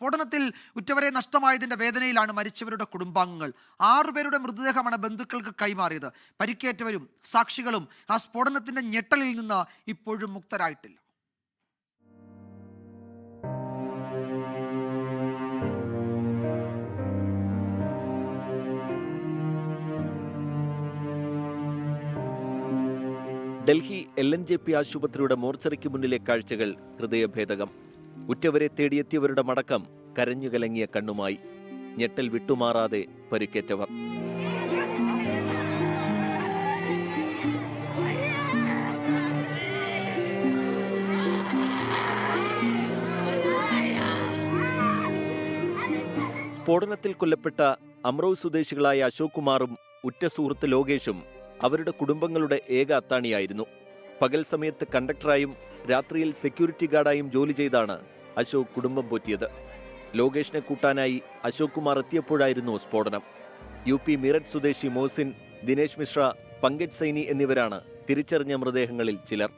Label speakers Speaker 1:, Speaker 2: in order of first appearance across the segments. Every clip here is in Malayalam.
Speaker 1: സ്ഫോടനത്തിൽ ഉറ്റവരെ നഷ്ടമായതിന്റെ വേദനയിലാണ് മരിച്ചവരുടെ കുടുംബാംഗങ്ങൾ. 6 പേരുടെ മൃതദേഹമാണ് ബന്ധുക്കൾക്ക് കൈമാറിയത്. പരിക്കേറ്റവരും സാക്ഷികളും ആ സ്ഫോടനത്തിന്റെ ഞെട്ടലിൽ നിന്ന് ഇപ്പോഴും മുക്തരായിട്ടില്ല.
Speaker 2: ഡൽഹി LNJP ആശുപത്രിയുടെ മോർച്ചറിക്ക് മുന്നിലെ കാഴ്ചകൾ ഹൃദയഭേദകം. ഉറ്റവരെ തേടിയെത്തിയവരുടെ മടക്കം കരഞ്ഞുകലങ്ങിയ കണ്ണുമായി. ഞെട്ടൽ വിട്ടുമാറാതെ പരിക്കേറ്റവർ. സ്ഫോടനത്തിൽ കൊല്ലപ്പെട്ട അമ്രോവ് സ്വദേശികളായ അശോക് കുമാറും ഉറ്റ സുഹൃത്ത് ലോകേഷും അവരുടെ കുടുംബങ്ങളുടെ ഏക അത്താണിയായിരുന്നു. പകൽ സമയത്ത് കണ്ടക്ടറായും രാത്രിയിൽ സെക്യൂരിറ്റി ഗാർഡായും ജോലി ചെയ്താണ് അശോക് കുടുംബം പോറ്റിയത്. ലോകേഷിനെ കൂട്ടാനായി അശോക് കുമാർ എത്തിയപ്പോഴായിരുന്നു സ്ഫോടനം. UP മീററ്റ് സ്വദേശി മോസിൻ, ദിനേശ് മിശ്ര, പങ്കജ് സൈനി എന്നിവരാണ് തിരിച്ചറിഞ്ഞ മൃതദേഹങ്ങളിൽ ചിലർ.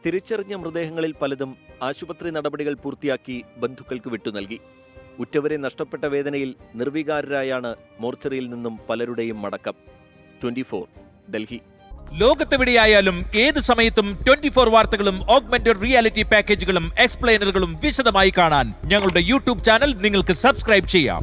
Speaker 2: തിരിച്ചറിഞ്ഞ മൃതദേഹങ്ങളിൽ പലതും ആശുപത്രി നടപടികൾ പൂർത്തിയാക്കി ബന്ധുക്കൾക്ക് വിട്ടുനൽകി. ഉറ്റവരെ നഷ്ടപ്പെട്ട വേദനയിൽ നിർവികാരരായാണ് മോർച്ചറിയിൽ നിന്നും പലരുടെയും മടക്കം. 24 ഡൽഹി.
Speaker 3: ലോകത്തെവിടെയായാലും ഏത് സമയത്തും 24 വാർത്തകളും ഓഗ്മെന്റഡ് റിയാലിറ്റി പാക്കേജുകളും എക്സ്പ്ലെയിനറുകളും വിശദമായി കാണാൻ ഞങ്ങളുടെ YouTube ചാനൽ നിങ്ങൾക്ക് സബ്സ്ക്രൈബ് ചെയ്യാം.